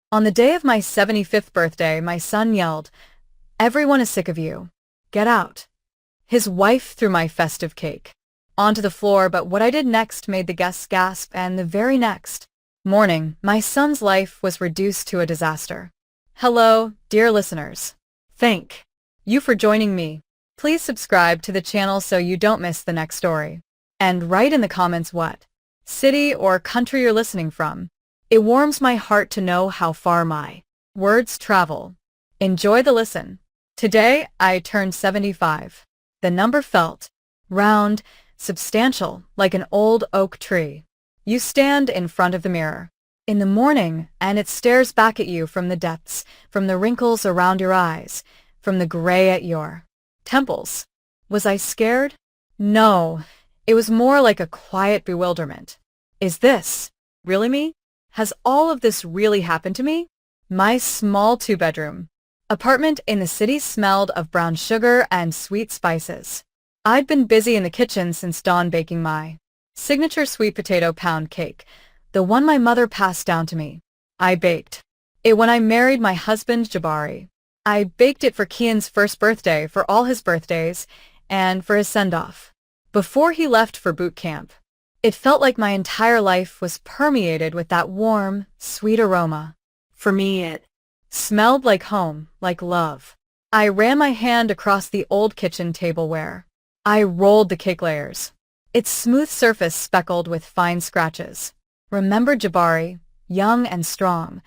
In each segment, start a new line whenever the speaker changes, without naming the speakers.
On the day of my 75th birthday, my son yelled, "Everyone is sick of you. Get out." His wife threw my festive cake onto the floor, but what I did next made the guests gasp, and the very next morning, my son's life was reduced to a disaster. Hello, dear listeners. Thank you for joining me. Please subscribe to the channel so you don't miss the next story. And write in the comments what city or country you're listening from. It warms my heart to know how far my words travel. Enjoy the listen. Today, I turned 75. The number felt round, substantial, like an old oak tree. You stand in front of the mirror in the morning, and it stares back at you from the depths, from the wrinkles around your eyes, from the gray at your temples. Was I scared? No, it was more like a quiet bewilderment. Is this really me? Has all of this really happened to me? My small two-bedroom apartment in the city smelled of brown sugar and sweet spices. I'd been busy in the kitchen since dawn baking my signature sweet potato pound cake, the one my mother passed down to me. I baked it when I married my husband, Jabari. I baked it for Kian's first birthday, for all his birthdays, and for his send-off before he left for boot camp. It felt like my entire life was permeated with that warm, sweet aroma. For me, it smelled like home, like love. I ran my hand across the old kitchen tableware. I rolled the cake layers, its smooth surface speckled with fine scratches. Remembered Jabari, young and strong,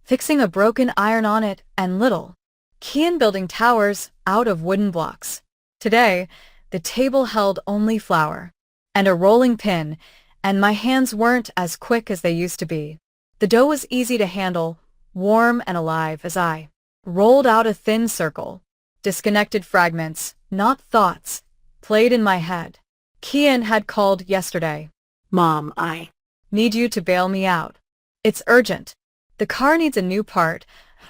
fixing a broken iron on it, and little Kian building towers out of wooden blocks. Today, the table held only flour and a rolling pin, and my hands weren't as quick as they used to be. The dough was easy to handle, warm and alive as I rolled out a thin circle. Disconnected fragments, not thoughts, played in my head. Kian had called yesterday. "Mom, I need you to bail me out. It's urgent. The car needs a new part,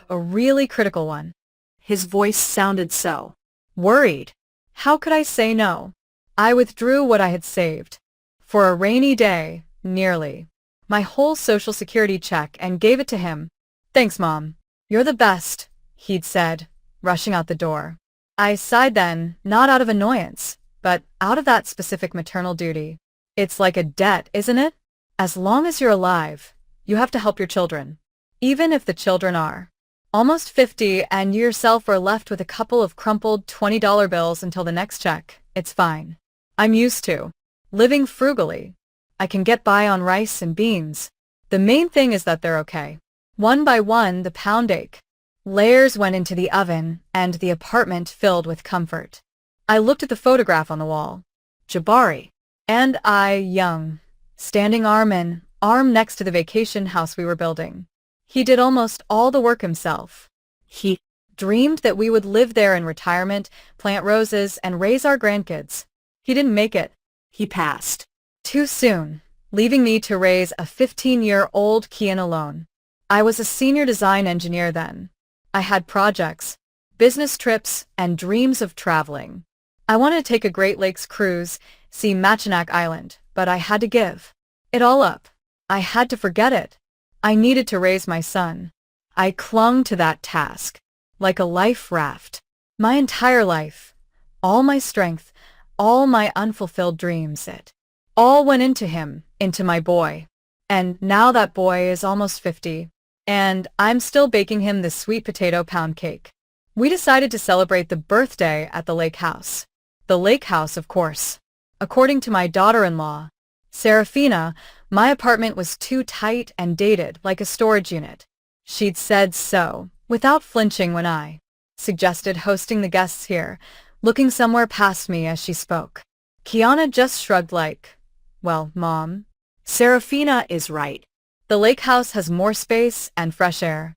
a really critical one." His voice sounded so worried. How could I say no? I withdrew what I had saved for a rainy day, nearly my whole Social Security check, and gave it to him. "Thanks, Mom. You're the best," he'd said, rushing out the door. I sighed then, not out of annoyance, but out of that specific maternal duty. It's like a debt, isn't it? As long as you're alive, you have to help your children. Even if the children are almost 50 and you yourself are left with a couple of crumpled $20 bills until the next check, it's fine. I'm used to living frugally. I can get by on rice and beans. The main thing is that they're okay. One by one, the pound cake layers went into the oven, and the apartment filled with comfort. I looked at the photograph on the wall. Jabari and I, young, standing arm in arm next to the vacation house we were building. He did almost all the work himself. He dreamed that we would live there in retirement, plant roses, and raise our grandkids. He didn't make it. He passed too soon, leaving me to raise a 15-year-old Kian alone. I was a senior design engineer then. I had projects, business trips, and dreams of traveling. I wanted to take a Great Lakes cruise, see Mackinac Island, but I had to give it all up. I had to forget it. I needed to raise my son. I clung to that task like a life raft. My entire life, all my strength, all my unfulfilled dreams, it all went into him, into my boy. And now that boy is almost 50, and I'm still baking him the sweet potato pound cake. We decided to celebrate the birthday at the lake house. The lake house, of course. According to my daughter-in-law, Serafina, my apartment was too tight and dated, like a storage unit. She'd said so, without flinching when I suggested hosting the guests here, looking somewhere past me as she spoke. Kiana just shrugged like, "Well, Mom, Serafina is right. The lake house has more space and fresh air."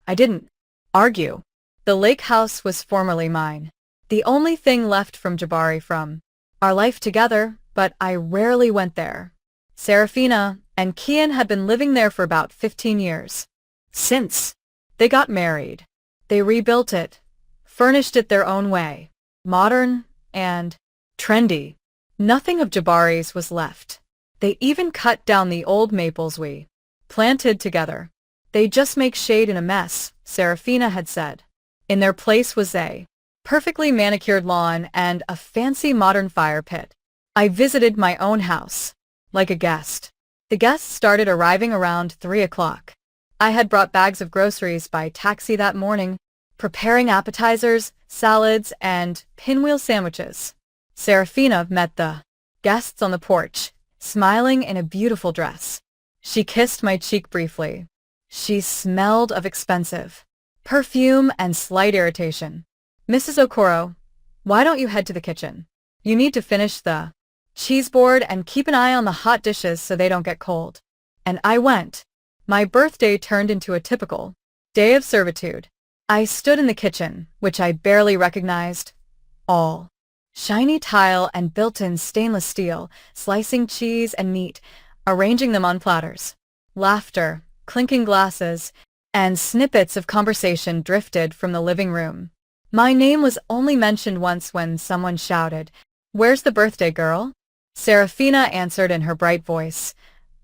I didn't argue. The lake house was formerly mine, the only thing left from Jabari, from our life together, but I rarely went there. Serafina and Kian had been living there for about 15 years. Since they got married, they rebuilt it, furnished it their own way, modern and trendy. Nothing of Jabari's was left. They even cut down the old maples we planted together. They just make shade in a mess, Serafina had said. In their place was a perfectly manicured lawn and a fancy modern fire pit. I visited my own house, like a guest. The guests started arriving around 3 o'clock. I had brought bags of groceries by taxi that morning, preparing appetizers, salads, and pinwheel sandwiches. Serafina met the guests on the porch, smiling in a beautiful dress. She kissed my cheek briefly. She smelled of expensive perfume and slight irritation. Mrs. Okoro, why don't you head to the kitchen? You need to finish the cheese board and keep an eye on the hot dishes so they don't get cold. And I went. My birthday turned into a typical day of servitude. I stood in the kitchen, which I barely recognized. All shiny tile and built-in stainless steel, slicing cheese and meat, arranging them on platters. Laughter, clinking glasses, and snippets of conversation drifted from the living room. My name was only mentioned once when someone shouted, "Where's the birthday girl?" Serafina answered in her bright voice,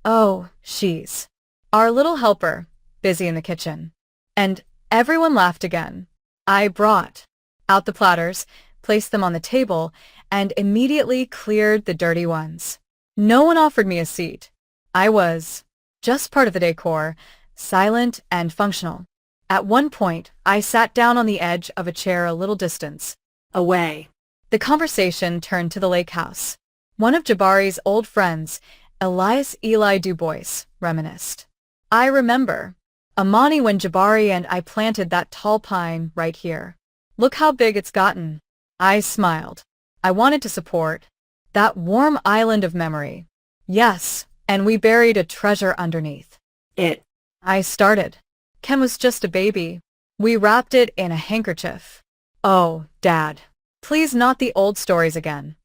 "Oh, she's our little helper, busy in the kitchen." And everyone laughed again. I brought out the platters, placed them on the table, and immediately cleared the dirty ones. No one offered me a seat. I was just part of the decor, silent and functional. At one point, I sat down on the edge of a chair a little distance away. The conversation turned to the lake house. One of Jabari's old friends, Elias Eli Dubois, reminisced. I remember, Amani, when Jabari and I planted that tall pine right here. Look how big it's gotten. I smiled. I wanted to support that warm island of memory. Yes, and we buried a treasure underneath it. I started. Ken was just a baby. We wrapped it in a handkerchief. Oh, Dad. Please, not the old stories again.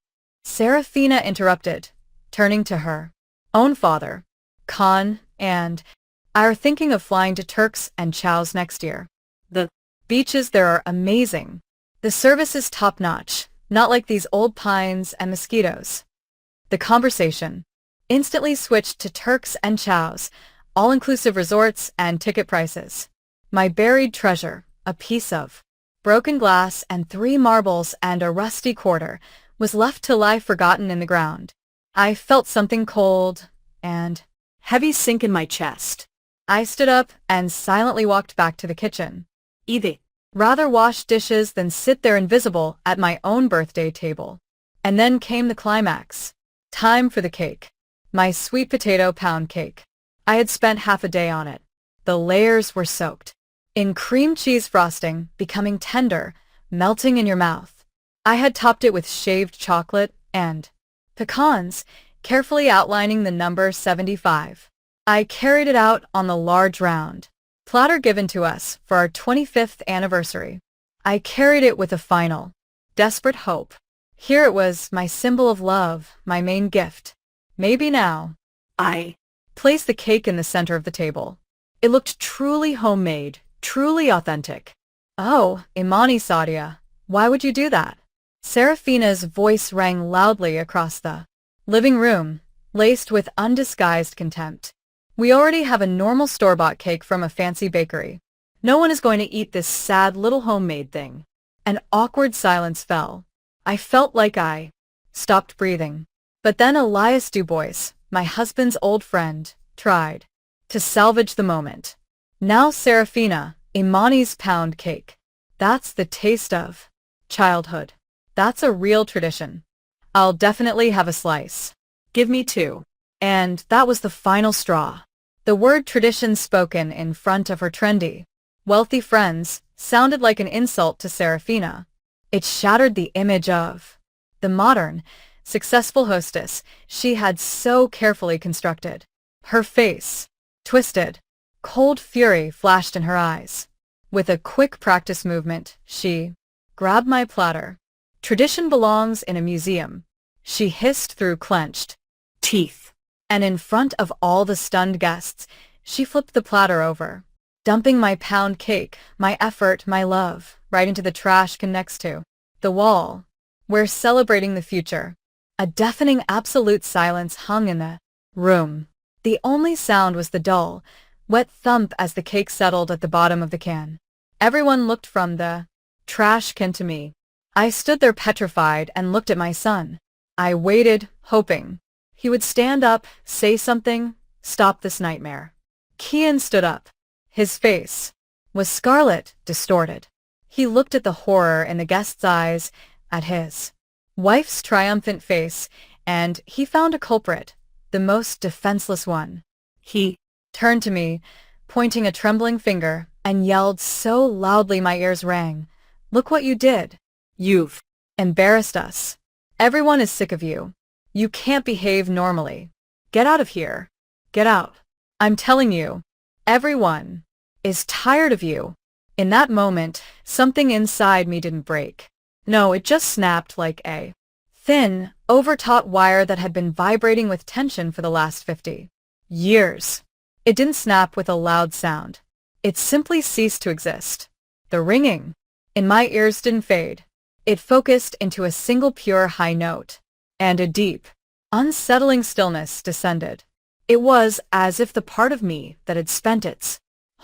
Serafina interrupted, turning to her own father. Khan and I are thinking of flying to Turks and Chow's next year. The beaches there are amazing. The service is top-notch, not like these old pines and mosquitoes. The conversation instantly switched to Turks and Chow's, all-inclusive resorts and ticket prices. My buried treasure, a piece of broken glass and 3 marbles and a rusty quarter, was left to lie forgotten in the ground. I felt something cold and heavy sink in my chest. I stood up and silently walked back to the kitchen. I'd rather wash dishes than sit there invisible at my own birthday table. And then came the climax. Time for the cake. My sweet potato pound cake. I had spent half a day on it. The layers were soaked in cream cheese frosting, becoming tender, melting in your mouth. I had topped it with shaved chocolate and pecans, carefully outlining the number 75. I carried it out on the large round platter given to us for our 25th anniversary. I carried it with a final, desperate hope. Here it was, my symbol of love, my main gift. Maybe now. I placed the cake in the center of the table. It looked truly homemade, truly authentic. Oh, Imani Sadia, why would you do that? Serafina's voice rang loudly across the living room, laced with undisguised contempt. We already have a normal store-bought cake from a fancy bakery. No one is going to eat this sad little homemade thing. An awkward silence fell. I felt like I stopped breathing. But then Elias Dubois, my husband's old friend, tried to salvage the moment. Now Serafina, Imani's pound cake. That's the taste of childhood. That's a real tradition. I'll definitely have a slice. Give me 2. And that was the final straw. The word tradition spoken in front of her trendy, wealthy friends sounded like an insult to Serafina. It shattered the image of the modern, successful hostess she had so carefully constructed. Her face twisted. Cold fury flashed in her eyes. With a quick practice movement, she grabbed my platter. Tradition belongs in a museum, she hissed through clenched teeth. And in front of all the stunned guests, she flipped the platter over, dumping my pound cake, my effort, my love, right into the trash can next to the wall. We're celebrating the future. A deafening absolute silence hung in the room. The only sound was the dull, Wet thump as the cake settled at the bottom of the can. Everyone looked from the trash can to me. I stood there petrified and looked at my son. I waited, hoping he would stand up, say something, stop this nightmare. Kian stood up. His face was scarlet, distorted. He looked at the horror in the guest's eyes, at his wife's triumphant face, and he found a culprit, the most defenseless one. He turned to me, pointing a trembling finger, and yelled so loudly my ears rang. "Look what you did. You've embarrassed us. Everyone is sick of you. You can't behave normally. Get out of here. Get out. I'm telling you, everyone is tired of you." In that moment, something inside me didn't break. No, it just snapped like a thin, overtaut wire that had been vibrating with tension for the last 50 years. It didn't snap with a loud sound. It simply ceased to exist. The ringing in my ears didn't fade. It focused into a single pure high note, and a deep, unsettling stillness descended. It was as if the part of me that had spent its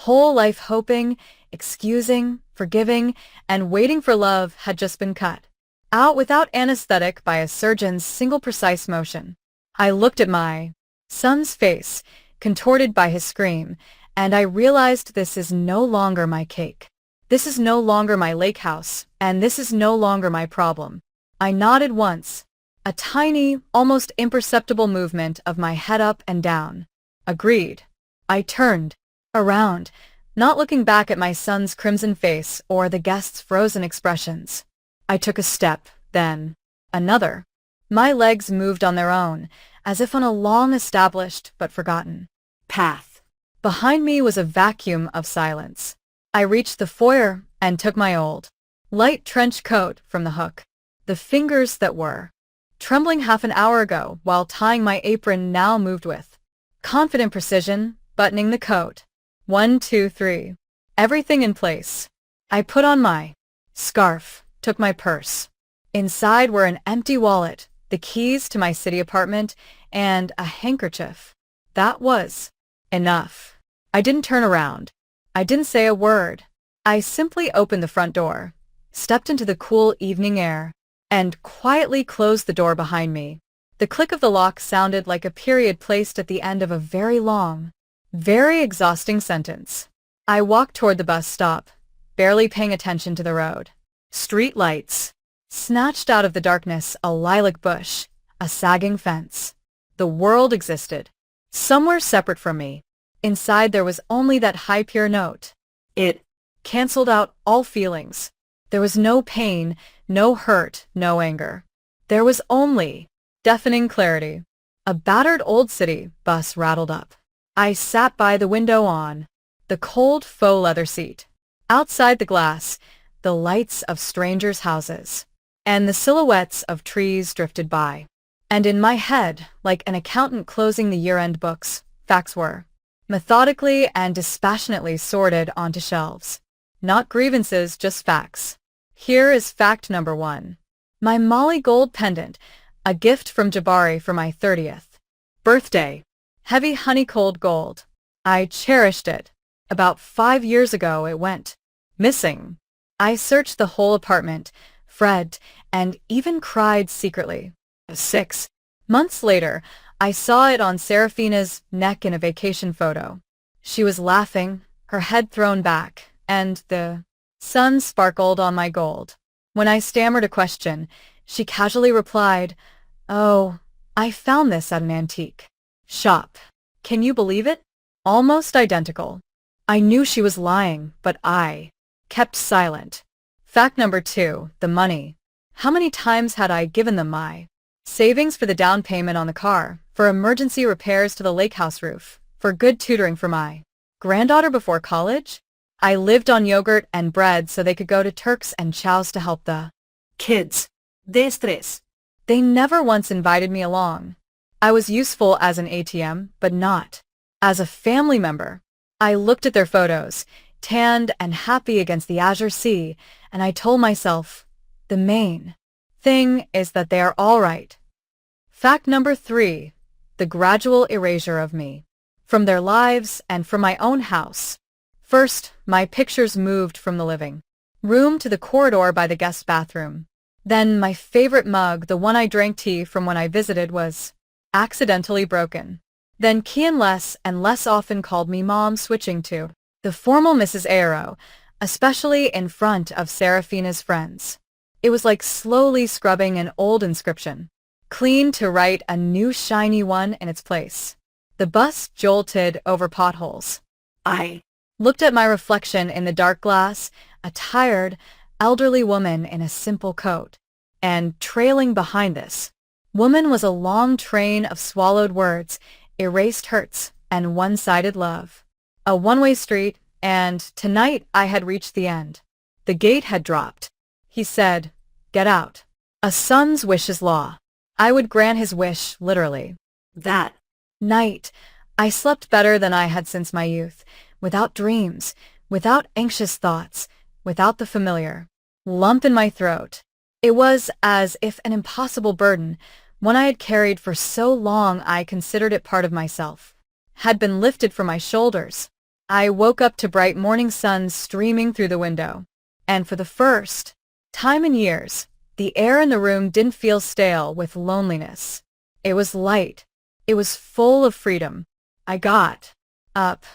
whole life hoping, excusing, forgiving, and waiting for love had just been cut out without anesthetic by a surgeon's single precise motion. I looked at my son's face, contorted by his scream, and I realized this is no longer my cake. This is no longer my lake house, and this is no longer my problem. I nodded once, a tiny, almost imperceptible movement of my head up and down. Agreed. I turned around, not looking back at my son's crimson face or the guest's frozen expressions. I took a step, then another. My legs moved on their own, as if on a long-established but forgotten path. Behind me was a vacuum of silence. I reached the foyer and took my old, light trench coat from the hook. The fingers that were trembling half an hour ago while tying my apron now moved with confident precision, buttoning the coat. 1, 2, 3. Everything in place. I put on my scarf, took my purse. Inside were an empty wallet, the keys to my city apartment, and a handkerchief. That was enough. I didn't turn around. I didn't say a word. I simply opened the front door, stepped into the cool evening air, and quietly closed the door behind me. The click of the lock sounded like a period placed at the end of a very long, very exhausting sentence. I walked toward the bus stop, barely paying attention to the road. Street lights. Snatched out of the darkness a lilac bush, a sagging fence. The world existed, somewhere separate from me. Inside there was only that high pure note. It canceled out all feelings. There was no pain, no hurt, no anger. There was only deafening clarity. A battered old city bus rattled up. I sat by the window on the cold faux leather seat. Outside the glass, the lights of strangers' houses, and the silhouettes of trees drifted by. And in my head, like an accountant closing the year-end books, facts were methodically and dispassionately sorted onto shelves. Not grievances, just facts. Here is fact number 1. My Molly gold pendant, a gift from Jabari for my 30th birthday. Heavy honey-cold gold. I cherished it. About 5 years ago it went missing. I searched the whole apartment, fretted, and even cried secretly. 6 months later, I saw it on Serafina's neck in a vacation photo. She was laughing, her head thrown back, and the sun sparkled on my gold. When I stammered a question, she casually replied, "Oh, I found this at an antique shop." Can you believe it? Almost identical. I knew she was lying, but I kept silent. Fact number 2, the money. How many times had I given them my savings for the down payment on the car, for emergency repairs to the lake house roof, for good tutoring for my granddaughter before college? I lived on yogurt and bread so they could go to Turks and Chows to help the kids. De stress. They never once invited me along. I was useful as an ATM, but not as a family member. I looked at their photos, tanned and happy against the azure sea, and I told myself, the main thing is that they are all right. Fact number 3, the gradual erasure of me. from their lives and from my own house. First, my pictures moved from the living room to the corridor by the guest bathroom. Then my favorite mug, the one I drank tea from when I visited, was accidentally broken. Then Kian less and less often called me Mom, switching to the formal Mrs. Aero, especially in front of Serafina's friends. It was like slowly scrubbing an old inscription, clean to write a new shiny one in its place. The bus jolted over potholes. I looked at my reflection in the dark glass, a tired, elderly woman in a simple coat. And trailing behind this woman was a long train of swallowed words, erased hurts, and one-sided love. A one-way street, and tonight I had reached the end. The gate had dropped. He said, "Get out." A son's wish is law. I would grant his wish, literally. That night, I slept better than I had since my youth, without dreams, without anxious thoughts, without the familiar lump in my throat. It was as if an impossible burden, one I had carried for so long I considered it part of myself, had been lifted from my shoulders. I woke up to bright morning sun streaming through the window, and for the first time in years, the air in the room didn't feel stale with loneliness. It was light. It was full of freedom. I got up,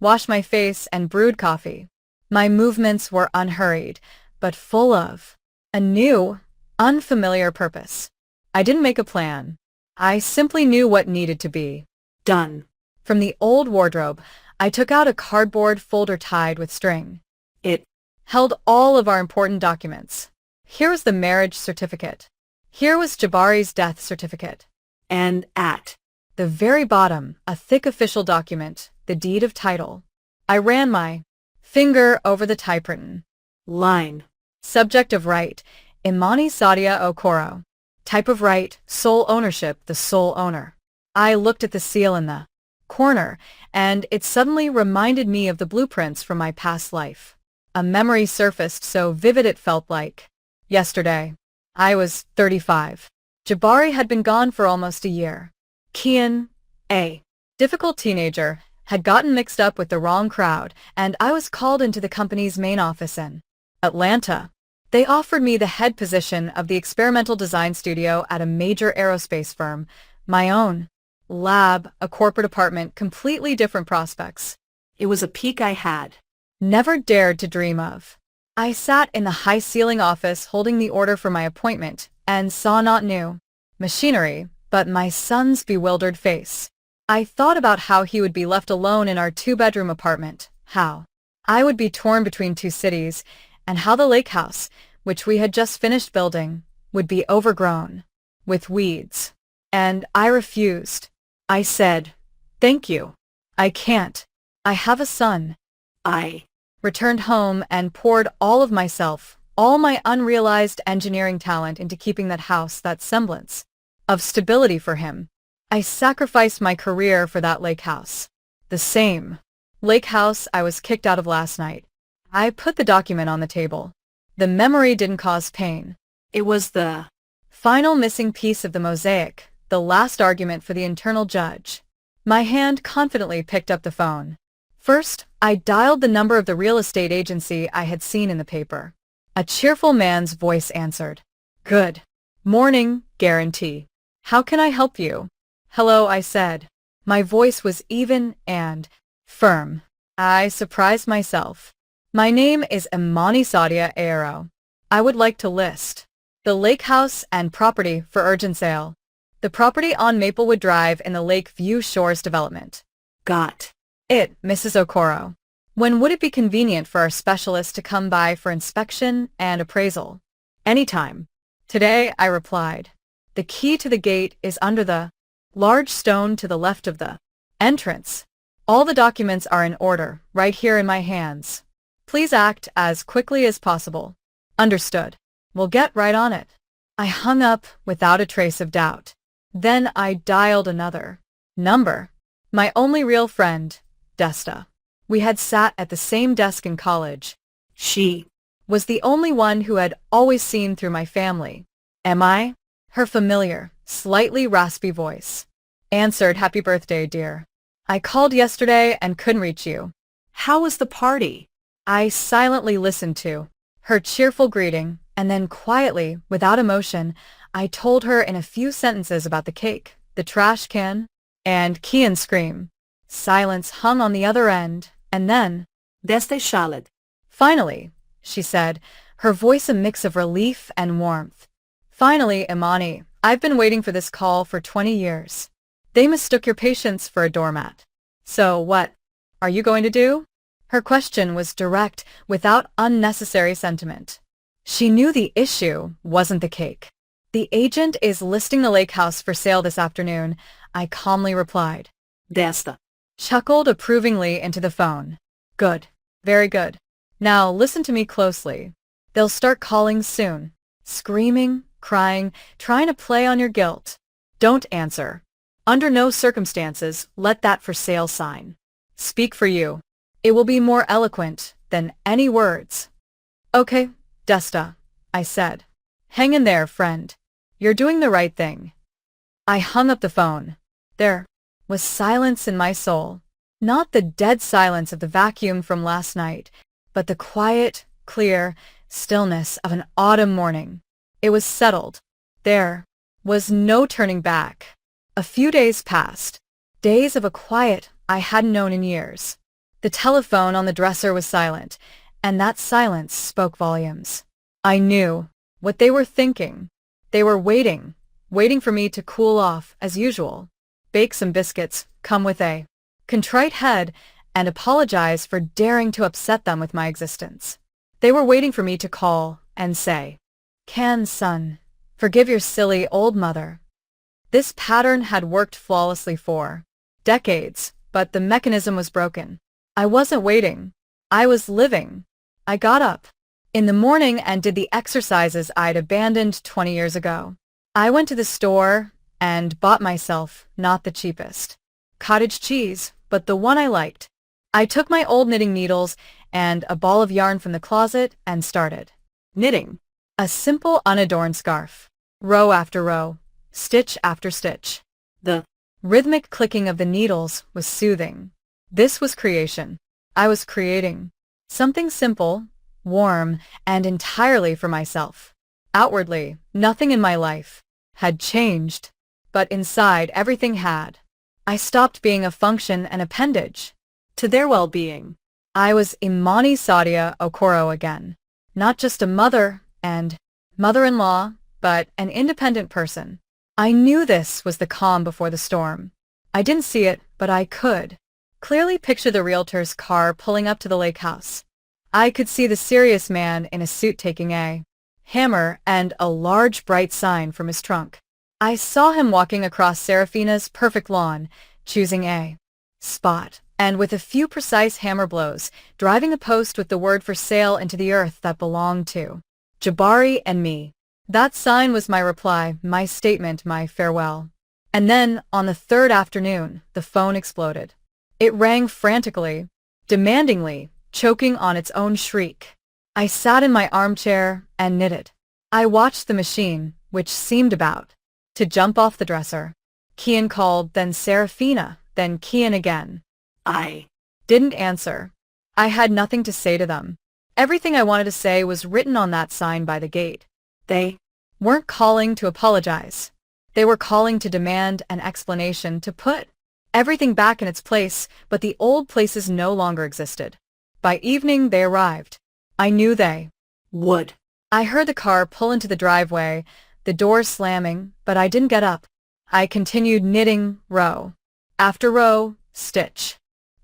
washed my face, and brewed coffee. My movements were unhurried, but full of a new, unfamiliar purpose. I didn't make a plan. I simply knew what needed to be done. From the old wardrobe, I took out a cardboard folder tied with string. It held all of our important documents. Here was the marriage certificate. Here was Jabari's death certificate. And at the very bottom, a thick official document, the deed of title. I ran my finger over the typewritten line. Subject of right, Imani Sadia Okoro. Type of right, sole ownership, the sole owner. I looked at the seal in the corner, and it suddenly reminded me of the blueprints from my past life. A memory surfaced so vivid it felt like yesterday. I was 35. Jabari had been gone for almost a year. Kian, a difficult teenager, had gotten mixed up with the wrong crowd, and I was called into the company's main office in Atlanta. They offered me the head position of the experimental design studio at a major aerospace firm, my own lab, a corporate apartment, completely different prospects. It was a peak I had never dared to dream of. I sat in the high-ceiling office holding the order for my appointment and saw not new machinery, but my son's bewildered face. I thought about how he would be left alone in our two-bedroom apartment, how I would be torn between two cities, and how the lake house, which we had just finished building, would be overgrown with weeds. And I refused. I said, "Thank you. I can't. I have a son." I returned home and poured all of myself, all my unrealized engineering talent into keeping that house, that semblance of stability for him. I sacrificed my career for that lake house. The same lake house I was kicked out of last night. I put the document on the table. The memory didn't cause pain. It was the final missing piece of the mosaic, the last argument for the internal judge. My hand confidently picked up the phone. First, I dialed the number of the real estate agency I had seen in the paper. A cheerful man's voice answered. "Good morning, guarantee. How can I help you?" "Hello," I said. My voice was even and firm. I surprised myself. "My name is Imani Sadia Aero. I would like to list the lake house and property for urgent sale. The property on Maplewood Drive in the Lake View Shores development." "Got it, Mrs. Okoro. When would it be convenient for our specialist to come by for inspection and appraisal?" "Anytime." "Today," I replied. "The key to the gate is under the large stone to the left of the entrance. All the documents are in order, right here in my hands. Please act as quickly as possible." "Understood. We'll get right on it." I hung up without a trace of doubt. Then I dialed another number. My only real friend, Desta. We had sat at the same desk in college. She was the only one who had always seen through my family. "Am I?" Her familiar, slightly raspy voice answered, "Happy birthday, dear." I called yesterday and couldn't reach you.
How was the party?
I silently listened to her cheerful greeting, and then quietly, without emotion, I told her in a few sentences about the cake, the trash can, and Kian's scream. Silence hung on the other end, and then,
Desde Charlotte.
finally, she said, her voice a mix of relief and warmth. Finally, Imani, I've been waiting for this call for 20 years. They mistook your patience for a doormat. So what are you going to do? Her question was direct, without unnecessary sentiment. She knew the issue wasn't the cake. The agent is listing the lake house for sale this afternoon, I calmly replied.
Desta.
Chuckled approvingly into the phone. Good. Very good. Now listen to me closely. They'll start calling soon. Screaming, crying, trying to play on your guilt. Don't answer. Under no circumstances, let that for sale sign speak for you. It will be more eloquent than any words. Okay, Desta, I said. Hang in there, friend. You're doing the right thing. I hung up the phone. There was silence in my soul. Not the dead silence of the vacuum from last night, but the quiet, clear stillness of an autumn morning. It was settled. There was no turning back. A few days passed, days of a quiet I hadn't known in years. The telephone on the dresser was silent, and that silence spoke volumes. I knew what they were thinking. They were waiting for me to cool off as usual, bake some biscuits, come with a contrite head, and apologize for daring to upset them with my existence. They were waiting for me to call and say, "Can, son, forgive your silly old mother." This pattern had worked flawlessly for decades, but the mechanism was broken. I wasn't waiting. I was living. I got up in the morning and did the exercises I'd abandoned 20 years ago. I went to the store and bought myself not the cheapest cottage cheese, but the one I liked. I took my old knitting needles and a ball of yarn from the closet and started knitting. A simple unadorned scarf. Row after row, stitch after stitch. The rhythmic clicking of the needles was soothing. This was creation. I was creating something simple, warm, and entirely for myself. Outwardly, nothing in my life had changed, but inside everything had. I stopped being a function and appendage to their well-being. I was Imani Sadia Okoro again, not just a mother and mother-in-law, but an independent person. I knew this was the calm before the storm. I didn't see it, but I could clearly picture the realtor's car pulling up to the lake house. I could see the serious man in a suit taking a hammer and a large bright sign from his trunk. I saw him walking across Serafina's perfect lawn, choosing a spot, and with a few precise hammer blows, driving a post with the word for sale into the earth that belonged to Jabari and me. That sign was my reply, my statement, my farewell. And then, on the third afternoon, the phone exploded. It rang frantically, demandingly, choking on its own shriek. I sat in my armchair and knitted. I watched the machine, which seemed about to jump off the dresser. Kian called, then Serafina, then Kian again. I didn't answer. I had nothing to say to them. Everything I wanted to say was written on that sign by the gate. They weren't calling to apologize. They were calling to demand an explanation, to put everything back in its place, but the old places no longer existed. By evening, they arrived. I knew they would. I heard the car pull into the driveway, the door slamming, but I didn't get up. I continued knitting row after row, stitch.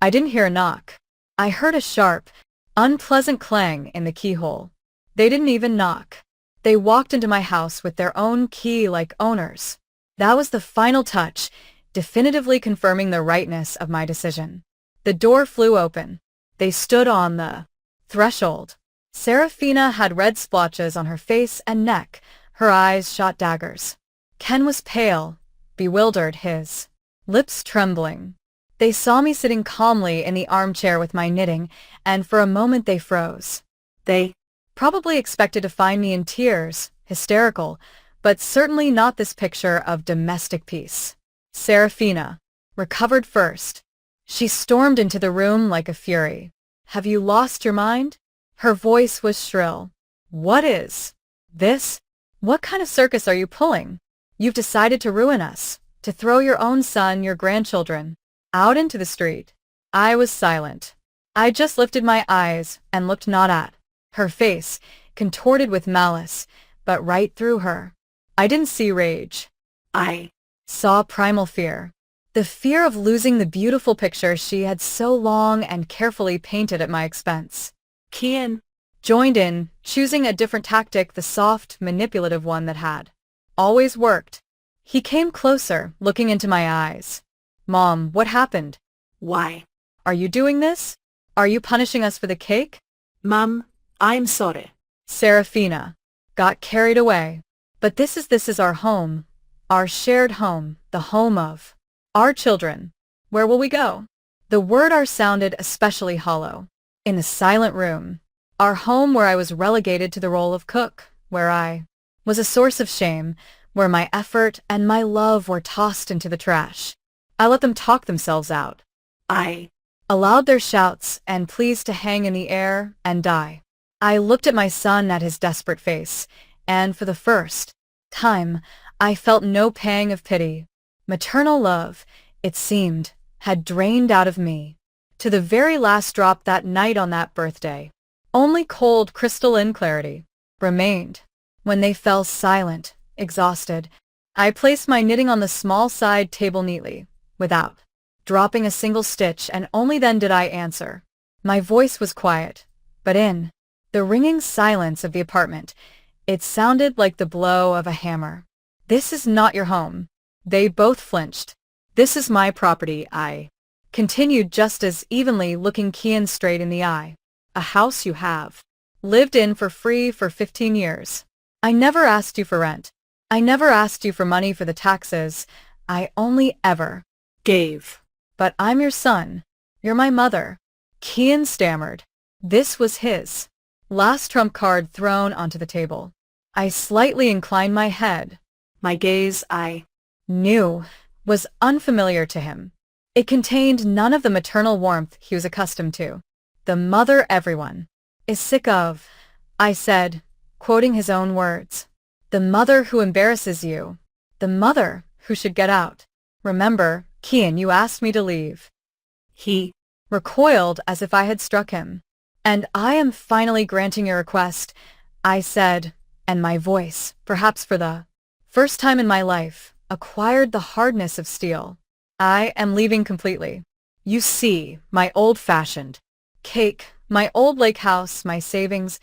I didn't hear a knock. I heard a sharp, unpleasant clang in the keyhole. They didn't even knock. They walked into my house with their own key like owners. That was the final touch, definitively confirming the rightness of my decision. The door flew open. They stood on the threshold. Serafina had red splotches on her face and neck. Her eyes shot daggers. Ken was pale, bewildered, his lips trembling. They saw me sitting calmly in the armchair with my knitting, and for a moment they froze. They probably expected to find me in tears, hysterical, but certainly not this picture of domestic peace. Serafina recovered first. She stormed into the room like a fury. Have you lost your mind? Her voice was shrill. What is this? What kind of circus are you pulling? You've decided to ruin us, to throw your own son, your grandchildren, out into the street. I was silent. I just lifted my eyes and looked not at her face, contorted with malice, but right through her. I didn't see rage. I saw primal fear. The fear of losing the beautiful picture she had so long and carefully painted at my expense.
Kian
Joined in, choosing a different tactic, the soft, manipulative one that had always worked. He came closer, looking into my eyes. Mom, what happened?
why?
Are you doing this? Are you punishing us for the cake?
Mom, I'm sorry.
Serafina got carried away. But this is our home. Our shared home, the home of our children. Where will we go? The word "our" sounded especially hollow. In the silent room. Our home where I was relegated to the role of cook, where I was a source of shame, where my effort and my love were tossed into the trash. I let them talk themselves out.
I
Allowed their shouts and pleas to hang in the air and die. I looked at my son, at his desperate face, and for the first time, I felt no pang of pity. Maternal love, it seemed, had drained out of me. To the very last drop that night on that birthday. Only cold, crystalline clarity remained. When they fell silent, exhausted, I placed my knitting on the small side table neatly, without dropping a single stitch, and only then did I answer. My voice was quiet, but in the ringing silence of the apartment, it sounded like the blow of a hammer. This is not your home. They both flinched. This is my property, I continued just as evenly, looking Kian straight in the eye. A house you have lived in for free for 15 years. I never asked you for rent. I never asked you for money for the taxes. I only ever
gave.
But I'm your son. You're my mother. Kian stammered. This was his last trump card thrown onto the table. I slightly inclined my head. My gaze, I knew, was unfamiliar to him. It contained none of the maternal warmth he was accustomed to. The mother everyone is sick of, I said, quoting his own words. The mother who embarrasses you. The mother who should get out. Remember, Kian, you asked me to leave. He recoiled as if I had struck him. And I am finally granting your request, I said, and my voice, perhaps for the first time in my life, acquired the hardness of steel. I am leaving completely. You see, my old-fashioned cake, my old lake house, my savings,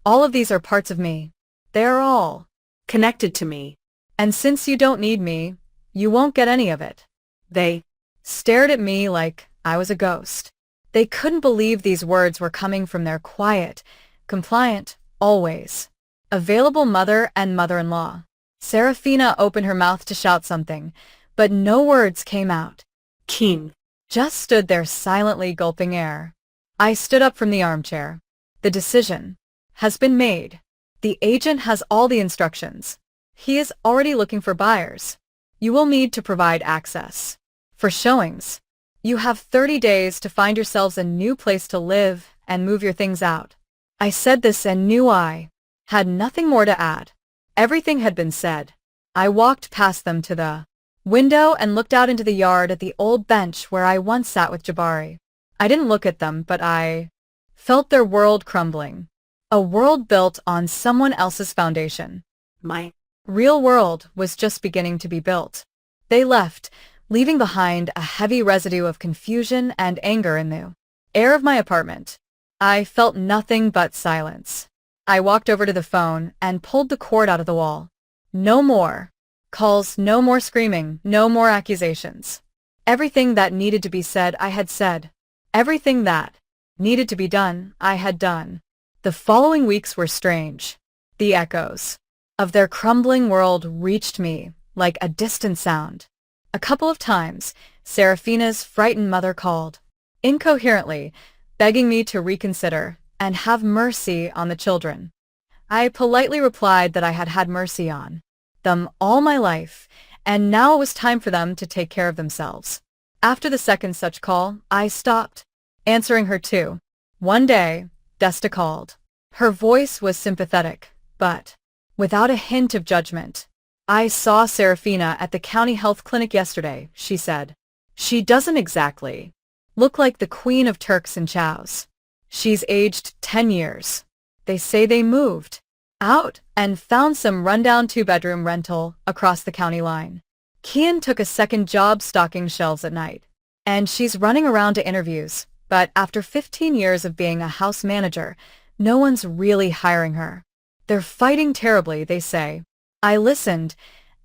all of these are parts of me. They are all
connected to me.
And since you don't need me, you won't get any of it. They stared at me like I was a ghost. They couldn't believe these words were coming from their quiet, compliant, always available mother and mother-in-law. Serafina opened her mouth to shout something, but no words came out.
Kian
Just stood there silently, gulping air. I stood up from the armchair. The decision has been made. The agent has all the instructions. He is already looking for buyers. You will need to provide access for showings. You have 30 days to find yourselves a new place to live and move your things out. I said this and knew I had nothing more to add. Everything had been said. I walked past them to the window and looked out into the yard at the old bench where I once sat with Jabari. I didn't look at them, but I felt their world crumbling. A world built on someone else's foundation. My real world was just beginning to be built. They left, leaving behind a heavy residue of confusion and anger in the air of my apartment. I felt nothing but silence. I walked over to the phone and pulled the cord out of the wall. No more calls, no more screaming, no more accusations. Everything that needed to be said, I had said. Everything that needed to be done, I had done. The following weeks were strange. The echoes of their crumbling world reached me like a distant sound. A couple of times, Serafina's frightened mother called, incoherently, begging me to reconsider and have mercy on the children. I politely replied that I had had mercy on them all my life, and now it was time for them to take care of themselves. After the second such call, I stopped, answering her too. One day, Desta called. Her voice was sympathetic, but without a hint of judgment. I saw Serafina at the county health clinic yesterday, she said. She doesn't exactly look like the queen of Turks and chows. She's aged 10 years. They say they moved out and found some rundown two-bedroom rental across the county line. Kian took a second job stocking shelves at night, and she's running around to interviews, but after 15 years of being a house manager, no one's really hiring her. They're fighting terribly, they say. I listened,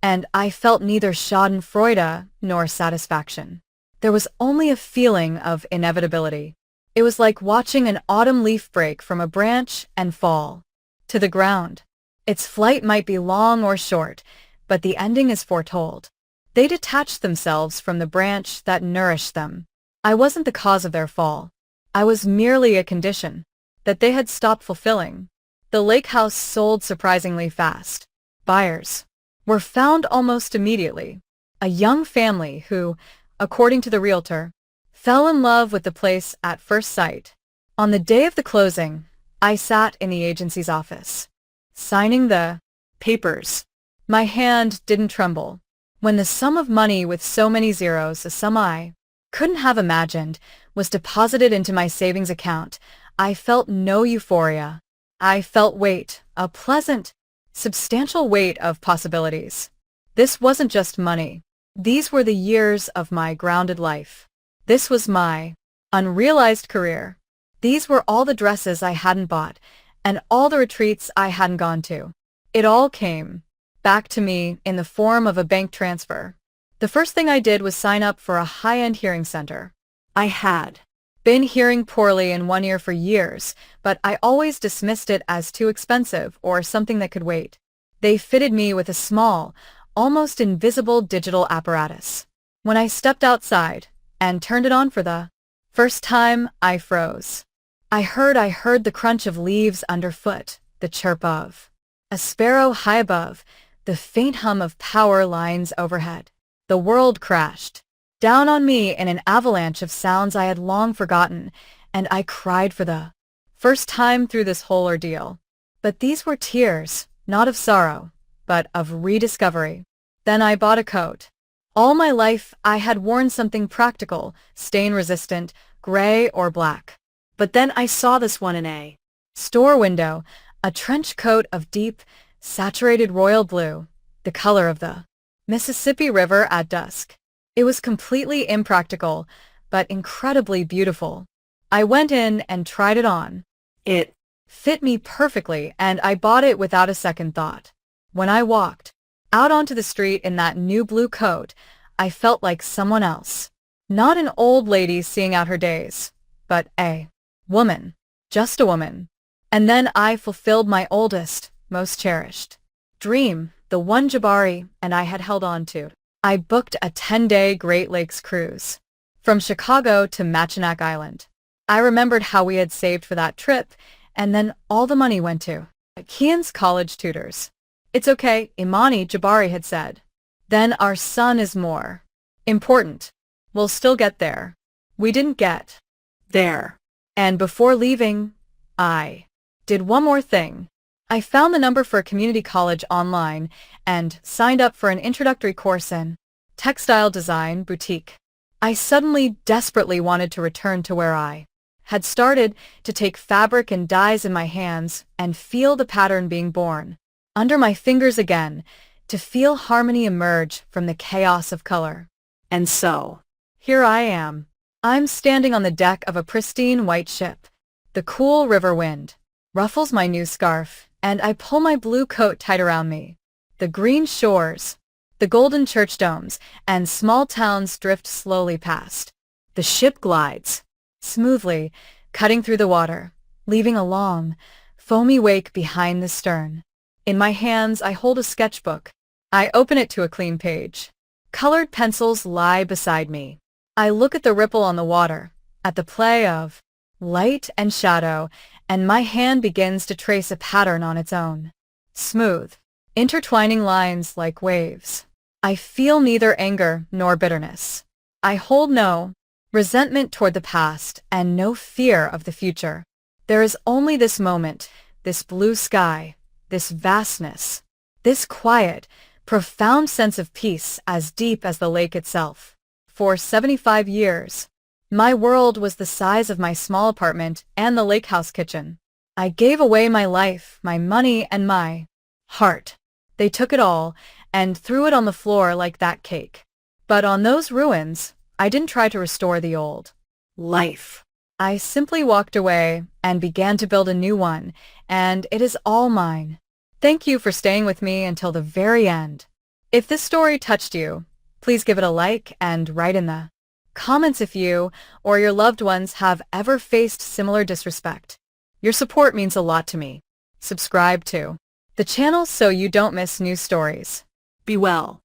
and I felt neither schadenfreude nor satisfaction. There was only a feeling of inevitability. It was like watching an autumn leaf break from a branch and fall to the ground. Its flight might be long or short, but the ending is foretold. They detached themselves from the branch that nourished them. I wasn't the cause of their fall. I was merely a condition that they had stopped fulfilling. The lake house sold surprisingly fast. Buyers were found almost immediately. A young family who, according to the realtor, fell in love with the place at first sight. On the day of the closing, I sat in the agency's office, signing the papers. My hand didn't tremble. When the sum of money with so many zeros, a sum I couldn't have imagined, was deposited into my savings account, I felt no euphoria. I felt weight, a pleasant, substantial weight of possibilities. This wasn't just money. These were the years of my grounded life. This was my unrealized career. These were all the dresses I hadn't bought, and all the retreats I hadn't gone to. It all came back to me in the form of a bank transfer. The first thing I did was sign up for a high-end hearing center. I had been hearing poorly in one ear for years, but I always dismissed it as too expensive or something that could wait. They fitted me with a small, almost invisible digital apparatus. When I stepped outside and turned it on for the first time, I froze. I heard the crunch of leaves underfoot, the chirp of a sparrow high above, the faint hum of power lines overhead. The world crashed down on me in an avalanche of sounds I had long forgotten, and I cried for the first time through this whole ordeal. But these were tears, not of sorrow, but of rediscovery. Then I bought a coat. All my life I had worn something practical, stain-resistant, gray or black. But then I saw this one in a store window, a trench coat of deep, saturated royal blue, the color of the Mississippi River at dusk. It was completely impractical, but incredibly beautiful. I went in and tried it on. It fit me perfectly, and I bought it without a second thought. When I walked out onto the street in that new blue coat, I felt like someone else. Not an old lady seeing out her days, but a woman. Just a woman. And then I fulfilled my oldest, most cherished dream, the one Jabari and I had held on to. I booked a 10-day Great Lakes cruise from Chicago to Mackinac Island. I remembered how we had saved for that trip, and then all the money went to Kian's college tutors. It's okay, Imani, Jabari had said. Then our son is more important. We'll still get there. We didn't get there. And before leaving, I did one more thing. I found the number for a community college online and signed up for an introductory course in textile design boutique. I suddenly desperately wanted to return to where I had started, to take fabric and dyes in my hands and feel the pattern being born under my fingers again, to feel harmony emerge from the chaos of color. And so, here I am. I'm standing on the deck of a pristine white ship. The cool river wind ruffles my new scarf, and I pull my blue coat tight around me. The green shores, the golden church domes, and small towns drift slowly past. The ship glides smoothly, cutting through the water, leaving a long, foamy wake behind the stern. In my hands, I hold a sketchbook. I open it to a clean page. Colored pencils lie beside me. I look at the ripple on the water, at the play of light and shadow, and my hand begins to trace a pattern on its own. Smooth, intertwining lines like waves. I feel neither anger nor bitterness. I hold no resentment toward the past and no fear of the future. There is only this moment, this blue sky, this vastness, this quiet, profound sense of peace as deep as the lake itself. For 75 years, my world was the size of my small apartment and the lake house kitchen. I gave away my life, my money, and my heart. They took it all and threw it on the floor like that cake. But on those ruins, I didn't try to restore the old
Life.
I simply walked away and began to build a new one, and it is all mine. Thank you for staying with me until the very end. If this story touched you, please give it a like and write in the comments if you or your loved ones have ever faced similar disrespect. Your support means a lot to me. Subscribe to the channel so you don't miss new stories.
Be well.